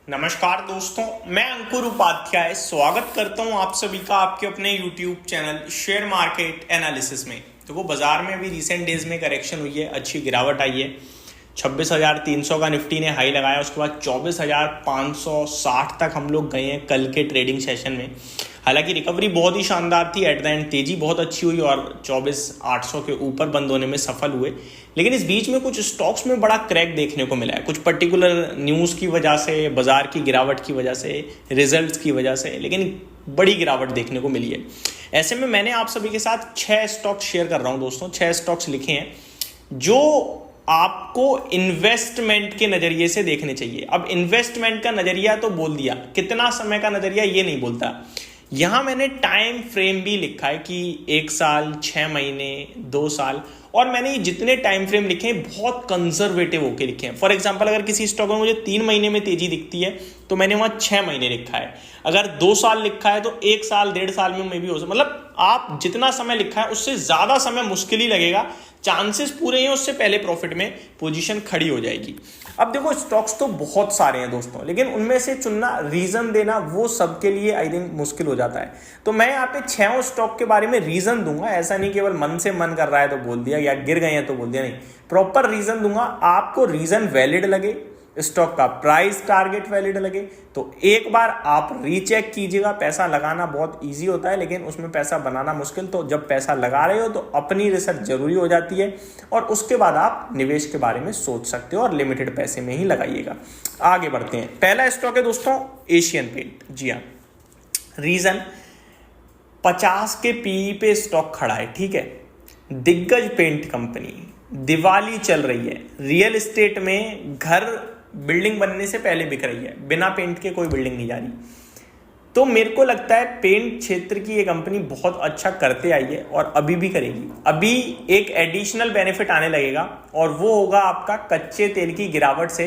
नमस्कार दोस्तों, मैं अंकुर उपाध्याय स्वागत करता हूं आप सभी का आपके अपने YouTube channel share market analysis में। देखो, बाजार में अभी रिसेंट डेज में करेक्शन हुई है, अच्छी गिरावट आई है। 26,300 का निफ्टी ने हाई लगाया, उसके बाद 24,560 तक हम लोग गए हैं कल के ट्रेडिंग सेशन में। हालांकि रिकवरी बहुत ही शानदार थी, एट द एंड तेजी बहुत अच्छी हुई और 24,800 के ऊपर बंद होने में सफल हुए। लेकिन इस बीच में कुछ स्टॉक्स में बड़ा क्रैक देखने को मिला है, कुछ पर्टिकुलर न्यूज़ की वजह से, बाजार की गिरावट की वजह से, रिजल्ट्स की वजह से, लेकिन बड़ी गिरावट देखने को मिली है। ऐसे में मैंने आप सभी के साथ 6 स्टॉक्स शेयर कर रहा हूं दोस्तों, 6 स्टॉक्स लिखे हैं जो आपको इन्वेस्टमेंट के नजरिए से देखने चाहिए। अब इन्वेस्टमेंट का नजरिया तो बोल दिया, कितना समय का नजरिया ये नहीं बोलता। यहां मैंने टाइम फ्रेम भी लिखा है कि 1 साल, 6 महीने, 2 साल, और मैंने ये जितने टाइम फ्रेम लिखे हैं बहुत कंजर्वेटिव होके लिखे हैं। फॉर एग्जांपल, अगर किसी स्टॉक में मुझे 3 महीने में तेजी दिखती है तो मैंने वहां 6 महीने लिखा है। अगर 2 साल लिखा है तो 1 साल, 1.5 साल में भी हो सकता, मतलब आप जितना समय लिखा है उससे ज्यादा समय मुश्किल ही लगेगा, चांसेस पूरे हैं उससे पहले प्रॉफिट में पोजीशन खड़ी हो जाएगी। अब देखो, स्टॉक्स तो बहुत सारे हैं दोस्तों, लेकिन उनमें से चुनना, रीजन देना वो सबके लिए आई थिंक मुश्किल हो जाता है। तो मैं यहाँ पे 6 स्टॉक के बारे में रीजन दूंगा, ऐसा नहीं केवल मन से मन कर रहा है तो बोल दिया, या गिर गए हैं तो बोल दिया, नहीं, प्रॉपर रीजन दूंगा। आपको रीजन वैलिड लगे, स्टॉक का प्राइस टारगेट वैलिड लगे तो एक बार आप रीचेक कीजिएगा। पैसा लगाना बहुत इजी होता है, लेकिन उसमें पैसा बनाना मुश्किल। तो जब पैसा लगा रहे हो तो अपनी रिसर्च जरूरी हो जाती है, और उसके बाद आप निवेश के बारे में सोच सकते हो, और लिमिटेड पैसे में ही लगाइएगा। आगे बढ़ते हैं। पहला स्टॉक है दोस्तों एशियन पेंट। जी हाँ, रीजन 50 के पीई पे स्टॉक खड़ा है, ठीक है। दिग्गज पेंट कंपनी, दिवाली चल रही है, रियल एस्टेट में घर बिल्डिंग बनने से पहले बिक रही है, बिना पेंट के कोई बिल्डिंग नहीं जा रही। तो मेरे को लगता है पेंट क्षेत्र की ये कंपनी बहुत अच्छा करते आई है और अभी भी करेगी। अभी एक एडिशनल बेनिफिट आने लगेगा, और वो होगा आपका कच्चे तेल की गिरावट से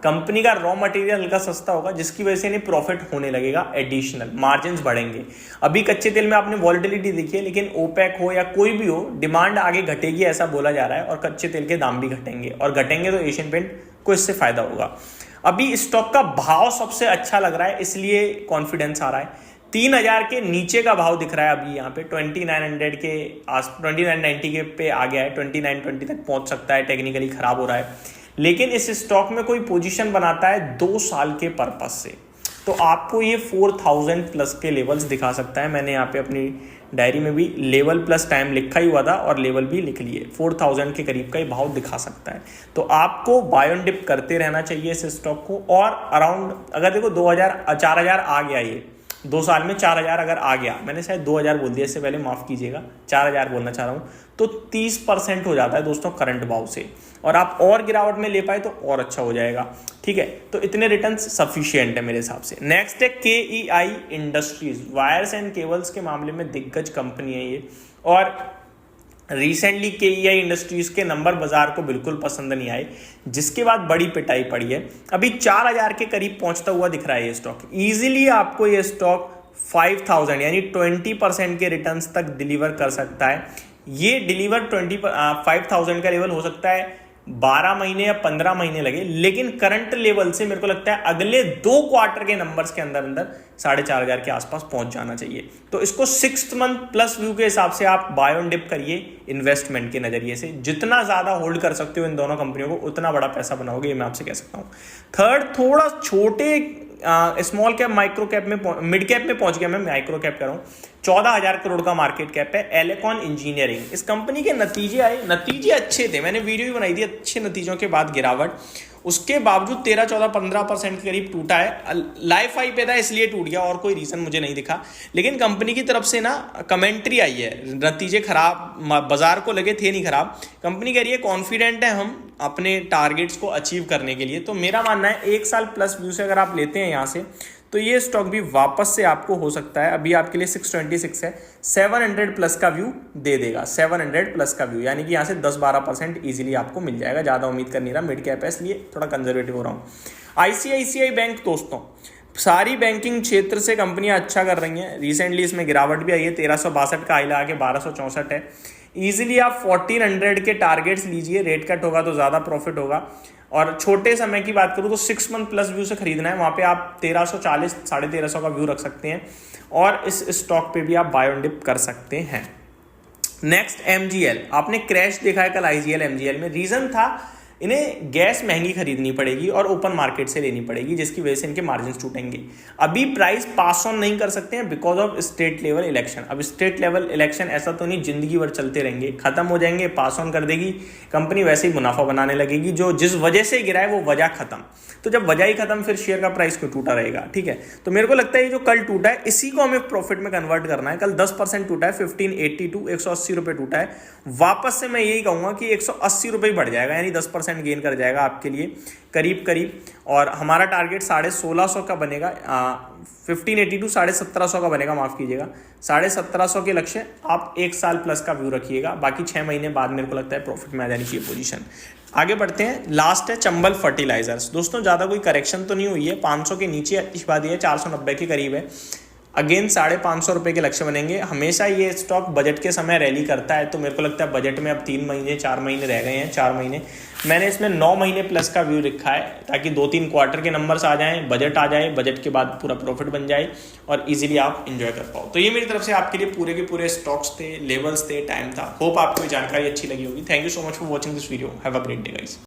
कंपनी का रॉ मटेरियल हल्का सस्ता होगा, जिसकी वजह से इन्हें प्रॉफिट होने लगेगा, एडिशनल मार्जिन्स बढ़ेंगे। अभी कच्चे तेल में आपने वॉलेटिलिटी देखी है, लेकिन ओपेक हो या कोई भी हो, डिमांड आगे घटेगी ऐसा बोला जा रहा है, और कच्चे तेल के दाम भी घटेंगे, और घटेंगे तो एशियन पेंट को इससे फायदा होगा। अभी स्टॉक का भाव सबसे अच्छा लग रहा है, इसलिए कॉन्फिडेंस आ रहा है। 3,000 के नीचे का भाव दिख रहा है अभी यहाँ पे, 2900 के आस 2990 के पे आ गया है, 2920 तक पहुंच सकता है, टेक्निकली खराब हो रहा है। लेकिन इस स्टॉक में कोई पोजीशन बनाता है 2 साल के पर्पस से, तो आपको ये 4000 प्लस के लेवल्स दिखा सकता है। मैंने यहाँ पे अपनी डायरी में भी लेवल प्लस टाइम लिखा ही हुआ था, और लेवल भी लिख लिए। 4000 के करीब का ये भाव दिखा सकता है। तो आपको बाय ऑन डिप करते रहना चाहिए इस स्टॉक को। और अराउंड, अगर देखो 4,000 आ गया, ये 2 साल में 4,000 अगर आ गया, मैंने शायद 2,000 बोल दिया, इससे पहले माफ कीजिएगा, 4,000 बोलना चाह रहा हूँ, तो 30% हो जाता है दोस्तों करंट भाव से, और आप और गिरावट में ले पाए तो और अच्छा हो जाएगा, ठीक है। तो इतने रिटर्न्स सफिशिएंट है मेरे हिसाब से। नेक्स्ट है KEI industries, wires and cables के मामले में दिग्गज कंपनी है ये, और रिसेंटली KEI इंडस्ट्रीज के नंबर बाजार को बिल्कुल पसंद नहीं आए, जिसके बाद बड़ी पिटाई पड़ी है। अभी 4,000 के करीब पहुंचता हुआ दिख रहा है ये स्टॉक। इजीली आपको ये स्टॉक 5,000 यानी 20% के रिटर्न्स तक डिलीवर कर सकता है। ये डिलीवर 5,000 का लेवल हो सकता है 12 महीने या 15 महीने लगे, लेकिन करंट लेवल से मेरे को लगता है अगले 2 क्वार्टर के नंबर्स के अंदर 4,500 के आसपास पहुंच जाना चाहिए। तो इसको 6th मंथ प्लस व्यू के हिसाब से आप बाय ऑन डिप करिए, इन्वेस्टमेंट के नजरिए से। जितना ज्यादा होल्ड कर सकते हो इन दोनों कंपनियों को, उतना बड़ा पैसा बनाओगे, ये मैं आपसे कह सकता हूँ। थर्ड, थोड़ा छोटे स्मॉल कैप माइक्रो कैप में, मिड कैप में पहुंच गया, मैं माइक्रो कैप कर रहा हूँ। 14,000 करोड़ का मार्केट कैप है, एलेकॉन इंजीनियरिंग। इस कंपनी के नतीजे आए, नतीजे अच्छे थे, मैंने वीडियो भी बनाई थी, अच्छे नतीजों के बाद गिरावट, उसके बावजूद 13, 14, 15% के करीब टूटा है। लाइफ हाई पे था इसलिए टूट गया, और कोई रीजन मुझे नहीं दिखा। लेकिन कंपनी की तरफ से ना कमेंट्री आई है, नतीजे खराब, बाजार को लगे थे नहीं खराब, कंपनी कह रही है कॉन्फिडेंट है हम अपने टारगेट्स को अचीव करने के लिए। तो मेरा मानना है 1 साल प्लस व्यू से अगर आप लेते हैं यहाँ से, तो ये स्टॉक भी वापस से आपको हो सकता है, अभी आपके लिए 626 है, 700 प्लस का व्यू दे देगा। 700 प्लस का व्यू यानी कि यहाँ से 10-12% इजीली आपको मिल जाएगा। ज़्यादा उम्मीद कर नहीं रहा, मिड कैप है इसलिए थोड़ा कंजर्वेटिव हो रहा हूँ। ICICI बैंक दोस्तों, सारी बैंकिंग क्षेत्र से कंपनियां अच्छा कर रही हैं। रिसेंटली इसमें गिरावट भी आई है, 1362 का हाई लगा के 1264 है। इजीली आप 1400 के टारगेट्स लीजिए, रेट कट होगा तो ज़्यादा प्रॉफिट होगा। और छोटे समय की बात करूँ तो 6 मंथ प्लस व्यू से खरीदना है, वहाँ पे आप 1340 1350 का व्यू रख सकते हैं और इस स्टॉक पे भी आप बाय ऑन डिप कर सकते हैं। नेक्स्ट MGL, आपने क्रैश देखा है कल IGL MGL में। रीजन था इन्हें गैस महंगी खरीदनी पड़ेगी और ओपन मार्केट से लेनी पड़ेगी, जिसकी वजह से इनके मार्जिन टूटेंगे। अभी प्राइस पास ऑन नहीं कर सकते हैं because of state level election. अब स्टेट लेवल इलेक्शन ऐसा तो नहीं जिंदगी भर चलते रहेंगे, खत्म हो जाएंगे, पास ऑन कर देगी कंपनी, वैसे ही मुनाफा बनाने लगेगी। जो जिस वजह से गिरा है वो वजह खत्म, तो जब वजह ही खत्म फिर शेयर का प्राइस क्यों टूटा रहेगा, ठीक है। तो मेरे को लगता है ये जो कल टूटा है इसी को हमें प्रॉफिट में कन्वर्ट करना है। कल 10% टूटा है, 1582 180 रुपये टूटा है। वापस से मैं यही कहूंगा कि 180 रुपये बढ़ जाएगा, यानी 10% गेन कर जाएगा आपके लिए करीब करीब। और हमारा टारगेट 1650 का बनेगा, 1582 1750 का बनेगा, माफ कीजिएगा 1750 के लक्ष्य। आप 1 साल प्लस का व्यू रखिएगा, बाकी 6 महीने बाद मेरे को लगता है प्रॉफिट में आ जानी चाहिए पोजीशन। आगे बढ़ते हैं, लास्ट है चंबल फर्टिलाइजर्स। दोस्तों ज़्यादा कोई करेक्शन तो नहीं हुई है, 500 के नीचे अच्छी बात है, 490 के करीब है। अगेन 550 रुपये के लक्ष्य बनेंगे। हमेशा ये स्टॉक बजट के समय रैली करता है, तो मेरे को लगता है बजट में अब 3 महीने 4 महीने रह गए हैं, 4 महीने। मैंने इसमें 9 महीने प्लस का व्यू रखा है ताकि 2-3 क्वार्टर के नंबर्स आ जाएं, बजट आ जाए, बजट के बाद पूरा प्रॉफिट बन जाए और इजीली आप इंजॉय कर पाओ। तो ये मेरी तरफ से आपके लिए पूरे के पूरे स्टॉक्स थे, लेवल्स थे, टाइम था। होप आपको ये जानकारी अच्छी लगी होगी। Thank you so much for watching this video. Have a great day guys.